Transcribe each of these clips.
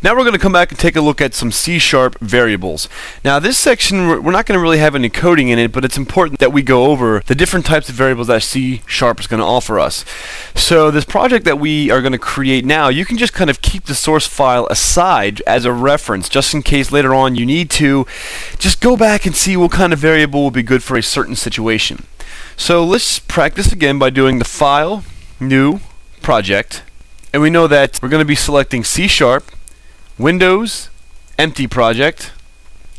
Now we're going to come back and take a look at some C-sharp variables. Now this section, we're not going to really have any coding in it, but it's important that we go over the different types of variables that C-sharp is going to offer us. So this project that we are going to create now, you can just kind of keep the source file aside as a reference, just in case later on you need to just go back and see what kind of variable will be good for a certain situation. So let's practice again by doing the File, New, Project, and we know that we're going to be selecting C-sharp, Windows, empty project,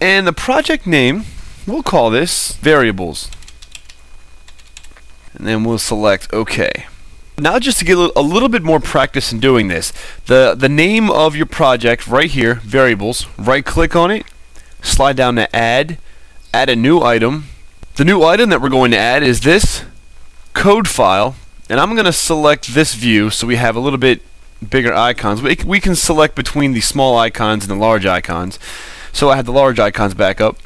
and the project name, we'll call this variables. And then we'll select OK. Now just to get a little bit more practice in doing this, the name of your project right here, variables, right click on it, slide down to add a new item. The new item that we're going to add is this code file, and I'm going to select this view so we have a little bit bigger icons. We can select between the small icons and the large icons. So I have the large icons back up.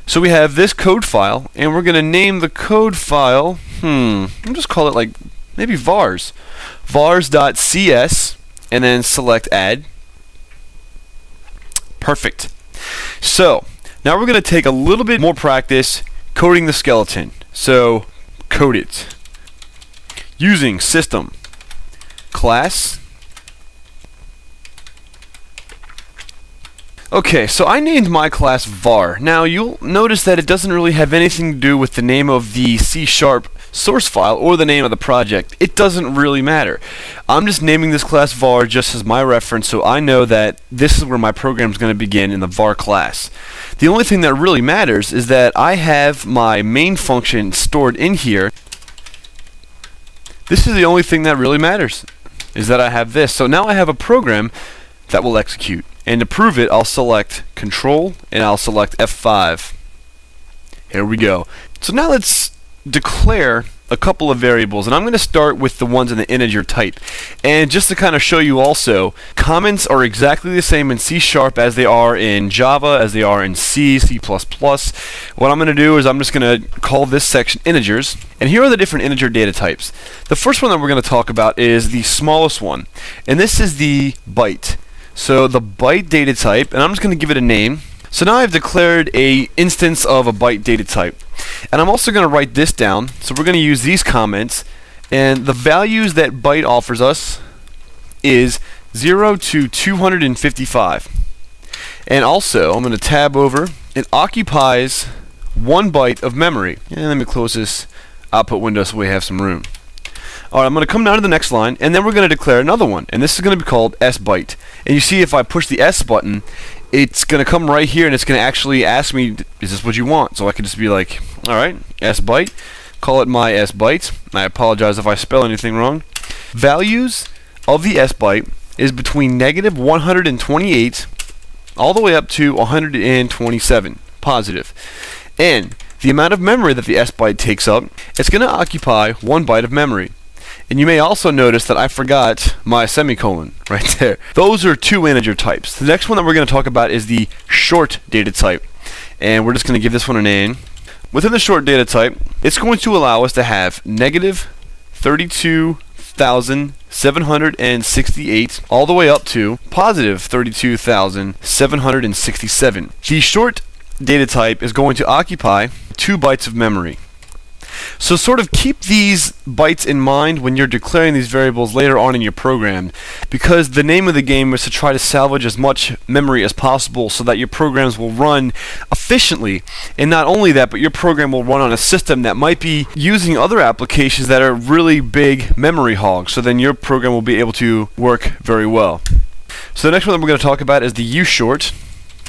So we have this code file, and we're going to name the code file, I'll just call it like maybe vars. vars.cs, and then select add. Perfect. So now we're going to take a little bit more practice coding the skeleton. So code it using system class. Okay, so I named my class var. Now you'll notice that it doesn't really have anything to do with the name of the C-sharp source file or the name of the project. It doesn't really matter. I'm just naming this class var just as my reference, so I know that this is where my program is going to begin, in the var class. The only thing that really matters is that I have my main function stored in here. This is the only thing that really matters, is that I have this. So now I have a program that will execute. And to prove it, I'll select Control and I'll select F5. Here we go. So now let's declare a couple of variables, and I'm going to start with the ones in the integer type. And just to kind of show you also, comments are exactly the same in C# as they are in Java, as they are in C, C++. What I'm going to do is I'm just going to call this section integers, and here are the different integer data types. The first one that we're going to talk about is the smallest one, and this is the byte. So the byte data type, and I'm just going to give it a name. So now I've declared a instance of a byte data type. And I'm also going to write this down. So we're going to use these comments, and the values that byte offers us is 0 to 255. And also, I'm going to tab over, it occupies 1 byte of memory. And let me close this output window so we have some room. Alright, I'm going to come down to the next line, and then we're going to declare another one, and this is going to be called sbyte. And you see, if I push the S button, it's going to come right here, and it's going to actually ask me, is this what you want? So I can just be like, alright, sbyte, call it my sbyte. I apologize if I spell anything wrong. Values of the sbyte is between negative 128 all the way up to 127, positive. And the amount of memory that the sbyte takes up, it's going to occupy 1 byte of memory. And you may also notice that I forgot my semicolon right there. Those are 2 integer types. The next one that we're going to talk about is the short data type. And we're just going to give this one a name. Within the short data type, it's going to allow us to have negative 32,768 all the way up to positive 32,767. The short data type is going to occupy 2 bytes of memory. So sort of keep these bytes in mind when you're declaring these variables later on in your program, because the name of the game is to try to salvage as much memory as possible so that your programs will run efficiently. And not only that, but your program will run on a system that might be using other applications that are really big memory hogs, so then your program will be able to work very well. So the next one that we're going to talk about is the ushort.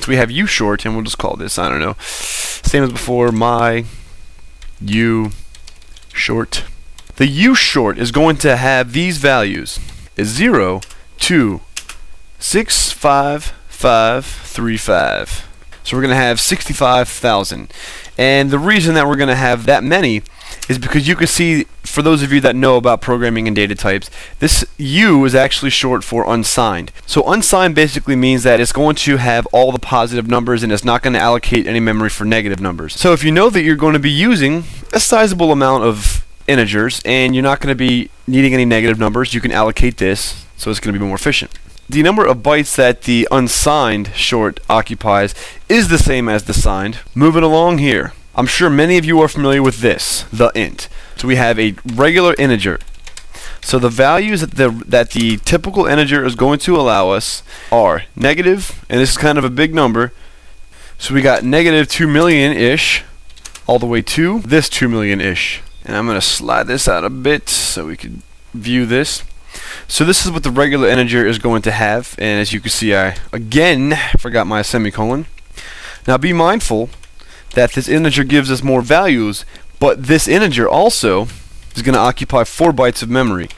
So we have ushort, and we'll just call this, I don't know, same as before, my ushort. The ushort is going to have these values, is 0 to 65535. So we're going to have 65,000. And the reason that we're going to have that many is because you can see, for those of you that know about programming and data types, this U is actually short for unsigned. So unsigned basically means that it's going to have all the positive numbers and it's not going to allocate any memory for negative numbers. So if you know that you're going to be using a sizable amount of integers and you're not going to be needing any negative numbers, you can allocate this so it's going to be more efficient. the number of bytes that the unsigned short occupies is the same as the signed. Moving along here, I'm sure many of you are familiar with this, the int. So we have a regular integer. So the values that the typical integer is going to allow us are negative, and this is kind of a big number. So we got negative 2 million-ish all the way to this 2 million-ish. And I'm going to slide this out a bit so we can view this. So this is what the regular integer is going to have, and as you can see, I again forgot my semicolon. Now be mindful that this integer gives us more values, but this integer also is going to occupy 4 bytes of memory.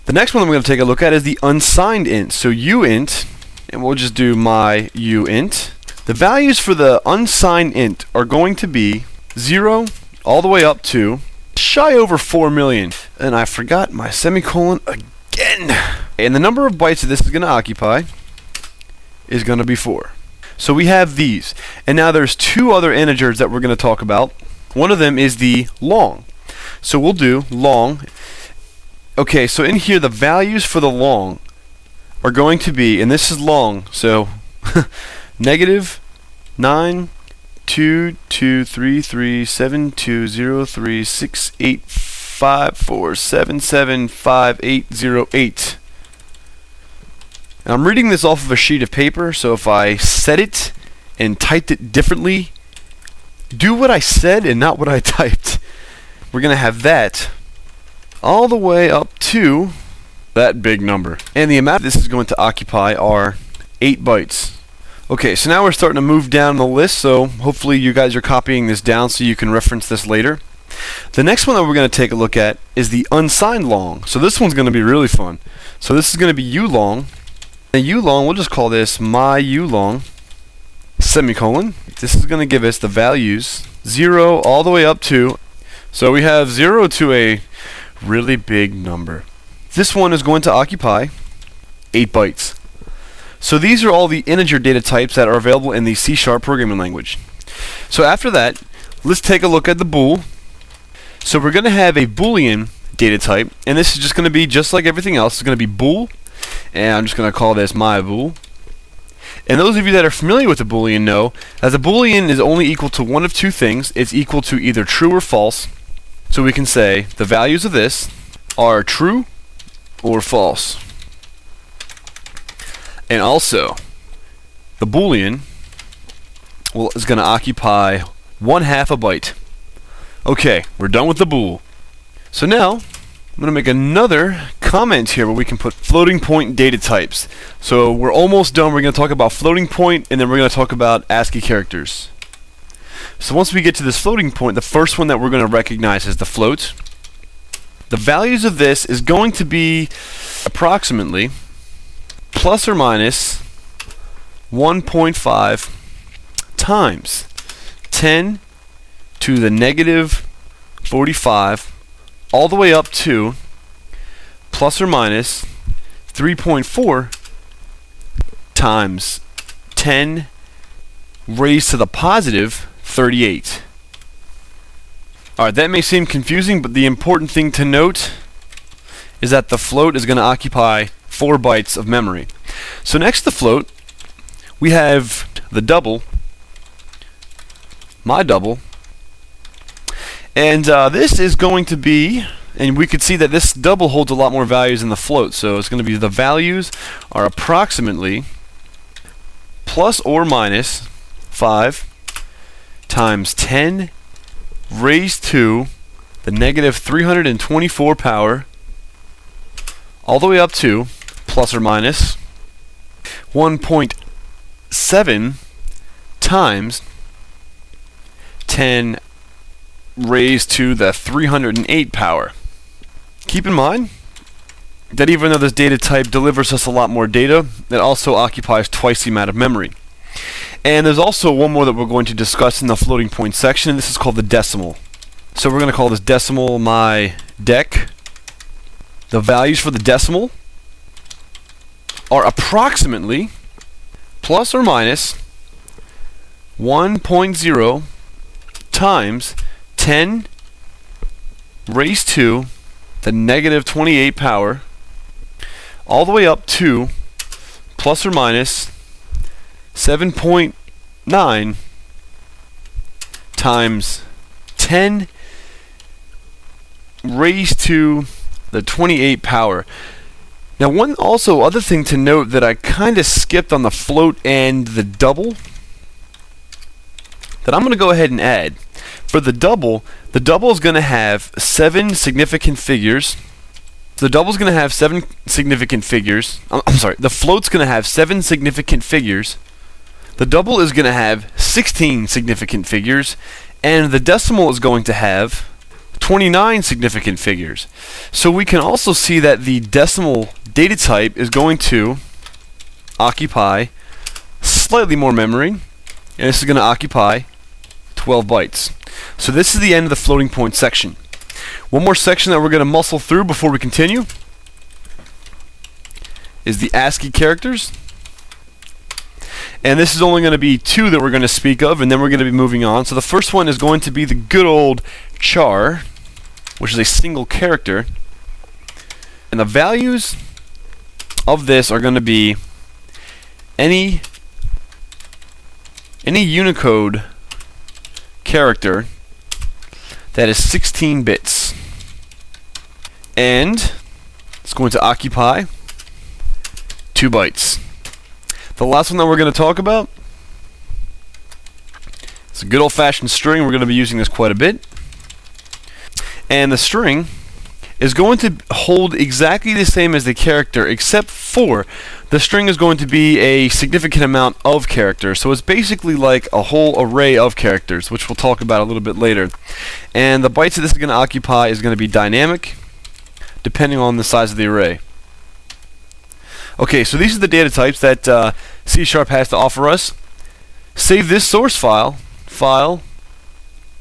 The next one I'm going to take a look at is the unsigned int. So uint, and we'll just do my uint. The values for the unsigned int are going to be 0 all the way up to shy over 4 million. And I forgot my semicolon again. And the number of bytes that this is going to occupy is going to be 4. So we have these. And now there's 2 other integers that we're going to talk about. One of them is the long. So we'll do long. Okay, so in here the values for the long are going to be, and this is long, so negative 9 2 2 3 3 7 2 0 3 6 8 5 4 7 7 5 8 0 8. Now I'm reading this off of a sheet of paper, so if I said it and typed it differently, do what I said and not what I typed. We're going to have that all the way up to that big number. And the amount this is going to occupy are 8 bytes. Okay, so now we're starting to move down the list, so hopefully you guys are copying this down so you can reference this later. The next one that we're going to take a look at is the unsigned long. So this one's going to be really fun. So this is going to be ulong. And ulong, we'll just call this my ulong, semicolon. This is going to give us the values 0 all the way up to, so we have 0 to a really big number. This one is going to occupy 8 bytes. So these are all the integer data types that are available in the C# programming language. So after that, let's take a look at the bool. So we're going to have a Boolean data type, and this is just going to be just like everything else. It's going to be bool, and I'm just going to call this my bool. And those of you that are familiar with the Boolean know that the Boolean is only equal to one of 2 things. It's equal to either true or false. So we can say the values of this are true or false. And also, the Boolean is going to occupy 1/2 a byte. Okay, we're done with the bool. So now, I'm going to make another comment here where we can put floating point data types. So we're almost done. We're going to talk about floating point, and then we're going to talk about ASCII characters. So once we get to this floating point, the first one that we're going to recognize is the float. The values of this is going to be approximately plus or minus 1.5 times 10 to the negative 45 all the way up to plus or minus 3.4 times 10 raised to the positive 38. Alright, that may seem confusing, but the important thing to note is that the float is going to occupy 4 bytes of memory. So next to the float, we have the double, my double, and this is going to be, and we could see that this double holds a lot more values than the float, so it's going to be the values are approximately plus or minus 5 times 10 raised to the negative 324 power all the way up to plus or minus 1.7 times 10 raised to the 308 power. Keep in mind that even though this data type delivers us a lot more data, it also occupies twice the amount of memory. And there's also one more that we're going to discuss in the floating point section, and this is called the decimal. So we're going to call this decimal my dec. The values for the decimal are approximately plus or minus 1.0 times 10 raised to the negative 28 power all the way up to plus or minus 7.9 times 10 raised to the 28 power. Now, one also other thing to note that I kind of skipped on the float and the double that I'm going to go ahead and add. For the double is going to have 7 significant figures. The double is going to have 7 significant figures. I'm sorry, the float's going to have 7 significant figures. The double is going to have 16 significant figures, and the decimal is going to have 29 significant figures. So we can also see that the decimal data type is going to occupy slightly more memory, and this is going to occupy 12 bytes. So this is the end of the floating point section. One more section that we're going to muscle through before we continue is the ASCII characters. And this is only going to be 2 that we're going to speak of, and then we're going to be moving on. So the first one is going to be the good old char, which is a single character. And the values of this are going to be any Unicode character that is 16 bits. And it's going to occupy 2 bytes. The last one that we're going to talk about is a good old-fashioned string. We're going to be using this quite a bit. And the string is going to hold exactly the same as the character, except for the string is going to be a significant amount of characters. So it's basically like a whole array of characters, which we'll talk about a little bit later. And the bytes that this is going to occupy is going to be dynamic, depending on the size of the array. Okay, so these are the data types that C# has to offer us. Save this source file,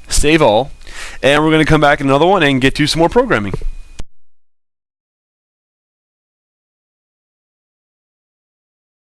save all, and we're going to come back in another one and get to some more programming.